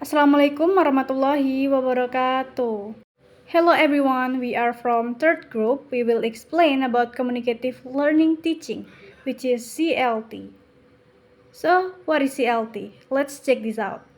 Assalamu'alaikum warahmatullahi wabarakatuh. Hello everyone, we are from third group. We will explain about communicative learning teaching, which is CLT. So, what is CLT? Let's check this out.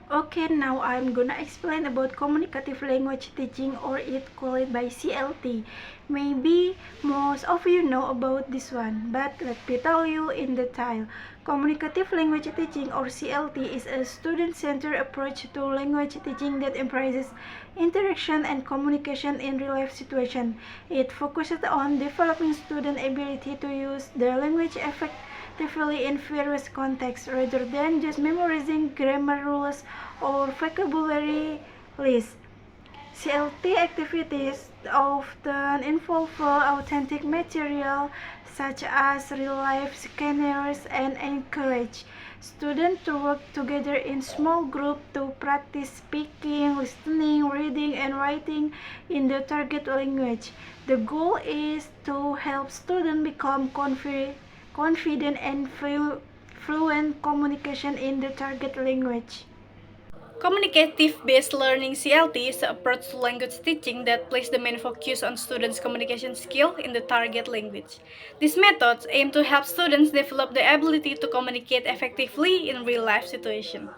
Okay, now I'm gonna explain about communicative language teaching, or it called by CLT. Maybe most of you know about this one, but let me tell you in detail. Communicative language teaching, or CLT, is a student-centered approach to language teaching that emphasizes interaction and communication in real-life situations. It focuses on developing student ability to use the language effectively in various contexts rather than just memorizing grammar rules or vocabulary lists. CLT activities often involve authentic material such as real-life scenarios and encourage students to work together in small groups to practice speaking, listening, reading, and writing in the target language. The goal is to help students become confident and fluent communication in the target language. Communicative-based learning CLT is an approach to language teaching that places the main focus on students' communication skill in the target language. These methods aim to help students develop the ability to communicate effectively in real-life situations.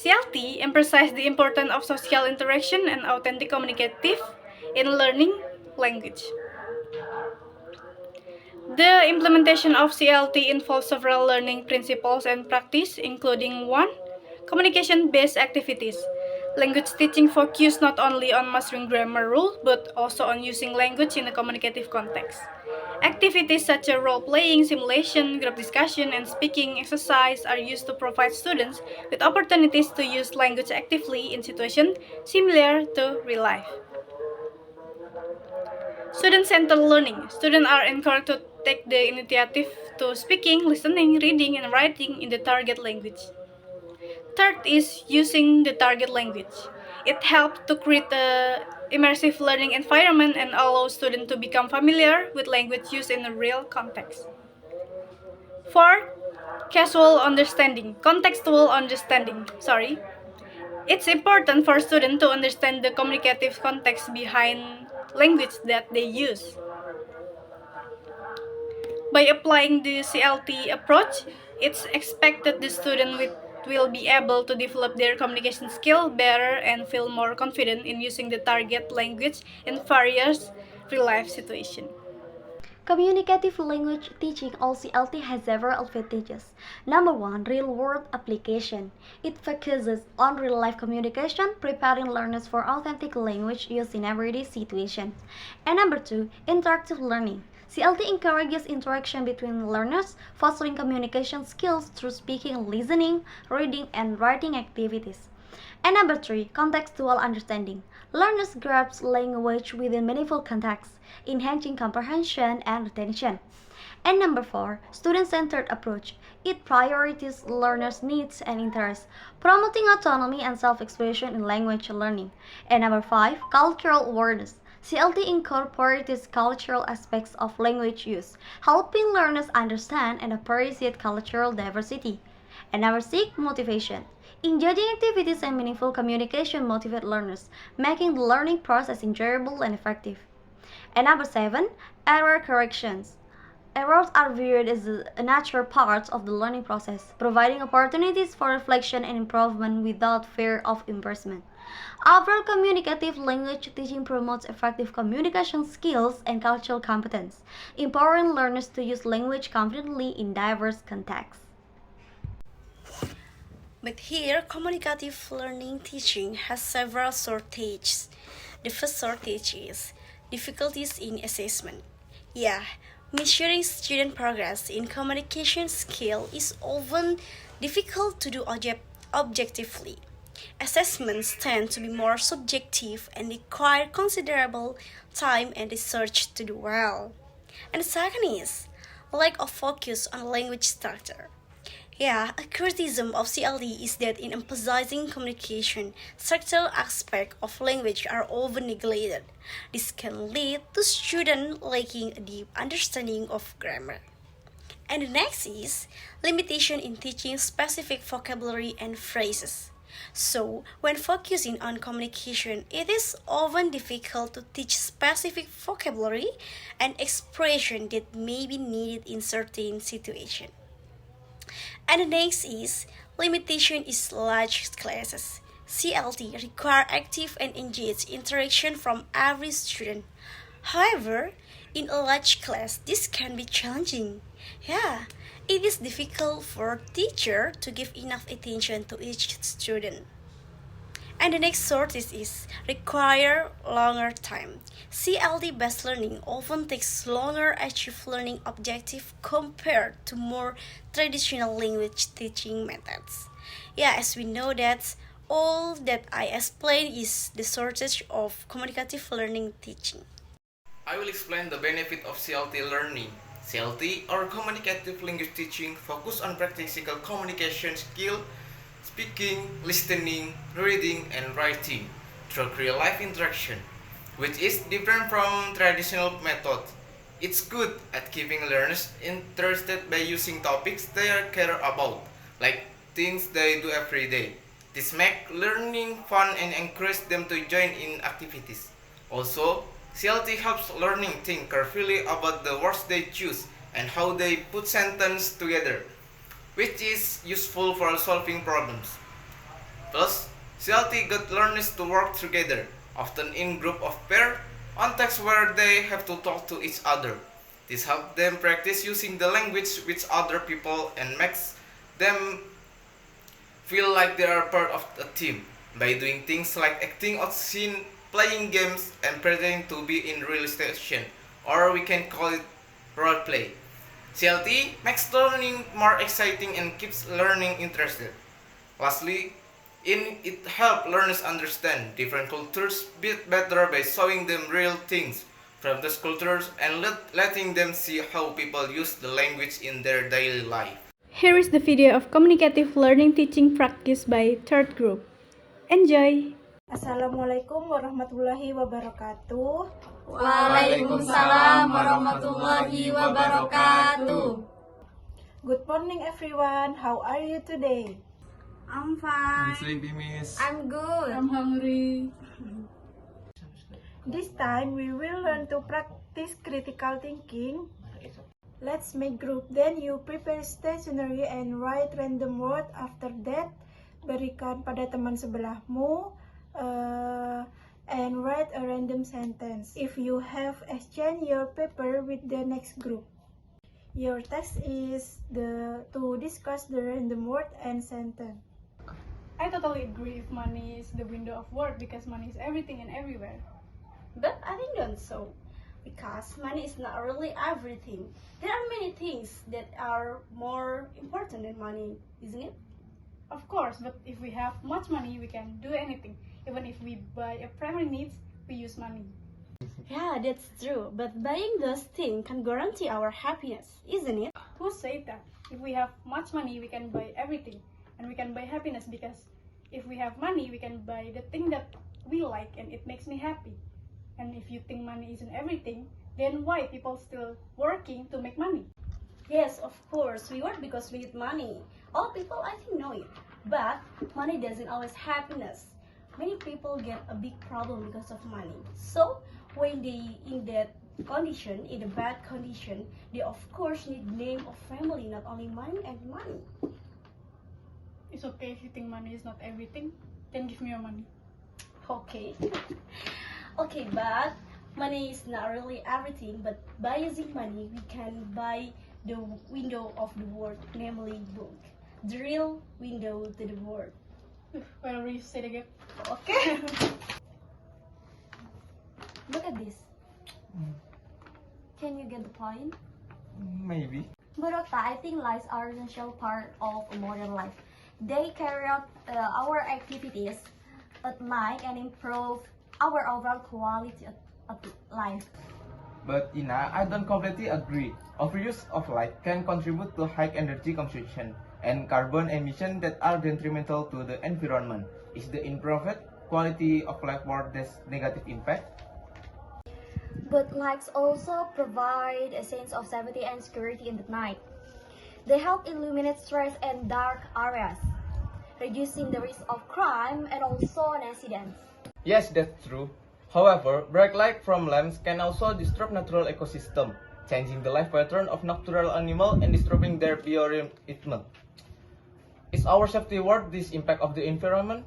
CLT emphasizes the importance of social interaction and authentic communicative in learning language. The implementation of CLT involves several learning principles and practice, including 1. Communication-based activities. Language teaching focuses not only on mastering grammar rules, but also on using language in a communicative context. Activities such as role-playing, simulation, group discussion, and speaking exercise are used to provide students with opportunities to use language actively in situations similar to real life. Student-centered learning. Students are encouraged to take the initiative to speaking, listening, reading, and writing in the target language. Third is using the target language. It helps to create an immersive learning environment and allows students to become familiar with language used in a real context. Fourth, contextual understanding. It's important for students to understand the communicative context behind language that they use. By applying the CLT approach, it's expected the student will be able to develop their communication skill better and feel more confident in using the target language in various real-life situations. Communicative language teaching or CLT has several advantages. Number 1, real-world application. It focuses on real-life communication, preparing learners for authentic language use in everyday situations. And number 2, interactive learning. CLT encourages interaction between learners, fostering communication skills through speaking, listening, reading, and writing activities. And number 3, contextual understanding. Learners grasp language within meaningful contexts, enhancing comprehension and retention. And number 4, student-centered approach. It prioritizes learners' needs and interests, promoting autonomy and self-expression in language learning. And number 5, cultural awareness. CLT incorporates cultural aspects of language use, helping learners understand and appreciate cultural diversity. And number 6, motivation. Engaging activities and meaningful communication motivate learners, making the learning process enjoyable and effective. And number 7, error corrections. Errors are viewed as a natural part of the learning process, providing opportunities for reflection and improvement without fear of embarrassment. Overall, communicative language teaching promotes effective communication skills and cultural competence, empowering learners to use language confidently in diverse contexts. But here, communicative learning teaching has several shortages. The first shortage is difficulties in assessment. Measuring student progress in communication skill is often difficult to do objectively. Assessments tend to be more subjective and require considerable time and research to do well. And the second is lack of focus on language structure. A criticism of CLT is that in emphasizing communication, structural aspects of language are often neglected. This can lead to students lacking a deep understanding of grammar. And the next is limitation in teaching specific vocabulary and phrases. So, when focusing on communication, it is often difficult to teach specific vocabulary and expression that may be needed in certain situations. And the next is limitation is large classes. CLT require active and engaged interaction from every student. However, in a large class, this can be challenging. Yeah, it is difficult for teacher to give enough attention to each student. And the next shortage is require longer time. CLT-based learning often takes longer to achieve learning objective compared to more traditional language teaching methods. Yeah, as we know that all that I explained is the shortage of communicative learning teaching. I will explain the benefit of CLT learning. CLT or communicative language teaching focus on practical communication skill, speaking, listening, reading, and writing through real-life interaction, which is different from traditional methods. It's good at keeping learners interested by using topics they care about, like things they do every day. This makes learning fun and encourage them to join in activities. Also, CLT helps learning think carefully about the words they choose and how they put sentences together, which is useful for solving problems. Plus, CLT got learners to work together, often in group of pair, on tasks where they have to talk to each other. This helps them practice using the language with other people and makes them feel like they are part of a team by doing things like acting out scene, playing games, and pretending to be in real situation, or we can call it role play. CLT makes learning more exciting and keeps learning interested. Lastly, it helps learners understand different cultures better by showing them real things from those cultures and letting them see how people use the language in their daily life. Here is the video of communicative learning teaching practice by third group. Enjoy! Assalamualaikum warahmatullahi wabarakatuh. Waalaikumsalam warahmatullahi wabarakatuh. Good morning everyone. How are you today? I'm fine. Sleepy, miss. I'm good. I'm hungry. This time we will learn to practice critical thinking. Let's make group. Then you prepare stationery and write random word. After that, berikan pada teman sebelahmu and write a random sentence. If you have exchange your paper with the next group. Your task is to discuss the random word and sentence. I totally agree if money is the window of world because money is everything and everywhere. But I think not so, because money is not really everything. There are many things that are more important than money, isn't it? Of course, but if we have much money, we can do anything. Even if we buy a primary needs, we use money. Yeah, that's true. But buying those things can guarantee our happiness, isn't it? Who said that? If we have much money, we can buy everything. And we can buy happiness because if we have money, we can buy the thing that we like and it makes me happy. And if you think money isn't everything, then why people still working to make money? Yes, of course, we work because we need money. All people, I think, know it. But money doesn't always happiness. Many people get a big problem because of money. So when they in that condition, in a bad condition, they of course need name of family, not only money and money. It's okay if you think money is not everything, then give me your money. Okay. Okay, but money is not really everything, but by using money, we can buy the window of the world, namely book. The real window to the world. Whenever you say it again. Okay. Look at this. Can you get the point? Maybe. But Octa, I think lights are an essential part of a modern life. They carry out our activities at night and improve our overall quality of life. But Ina, I don't completely agree. Overuse of light can contribute to high energy consumption and carbon emission that are detrimental to the environment. Is the improved quality of life worth this negative impact? But lights also provide a sense of safety and security in the night. They help illuminate stress and dark areas. reducing the risk of crime and also accidents. Yes, that's true. However, bright light from lamps can also disrupt natural ecosystem, changing the life pattern of nocturnal animals and disturbing their biorhythm. Is our safety worth this impact of the environment?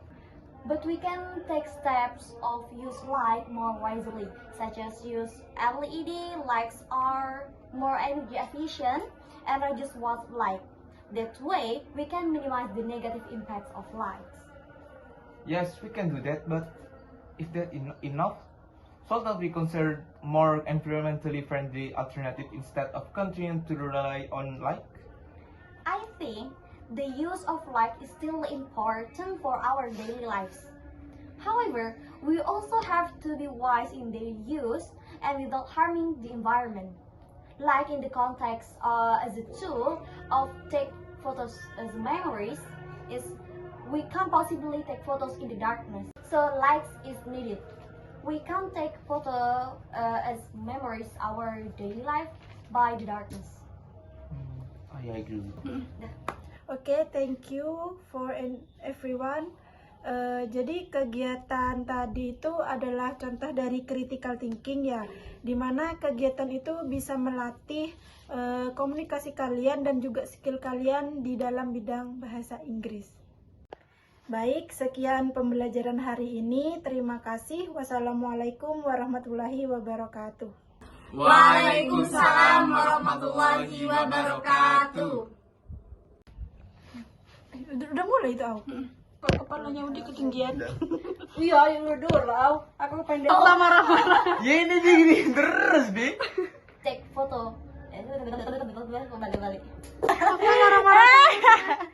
But we can take steps of use light more wisely, such as use LED lights are more energy efficient and reduce watt light. That way, we can minimize the negative impacts of lights. Yes, we can do that, but is that enough? Should not we consider more environmentally friendly alternative instead of continuing to rely on light? I think the use of light is still important for our daily lives. However, we also have to be wise in their use and without harming the environment. Like in the context as a tool of take photos as memories, is we can't possibly take photos in the darkness, so light is needed. We can't take photo as memories our daily life by the darkness. I agree. Okay, thank you for everyone. Jadi kegiatan tadi itu adalah contoh dari critical thinking ya, dimana kegiatan itu bisa melatih komunikasi kalian dan juga skill kalian di dalam bidang bahasa Inggris. Baik, sekian pembelajaran hari ini. Terima kasih. Wassalamu'alaikum warahmatullahi wabarakatuh. Waalaikumsalam warahmatullahi wabarakatuh. Udah mulai itu aku. Kepalanya udah ketinggian. Iya, yang udah aku pendek. Allah marah-marah. Ya ini gini terus, Bi. Take foto. Balik-balik. Apa marah-marah?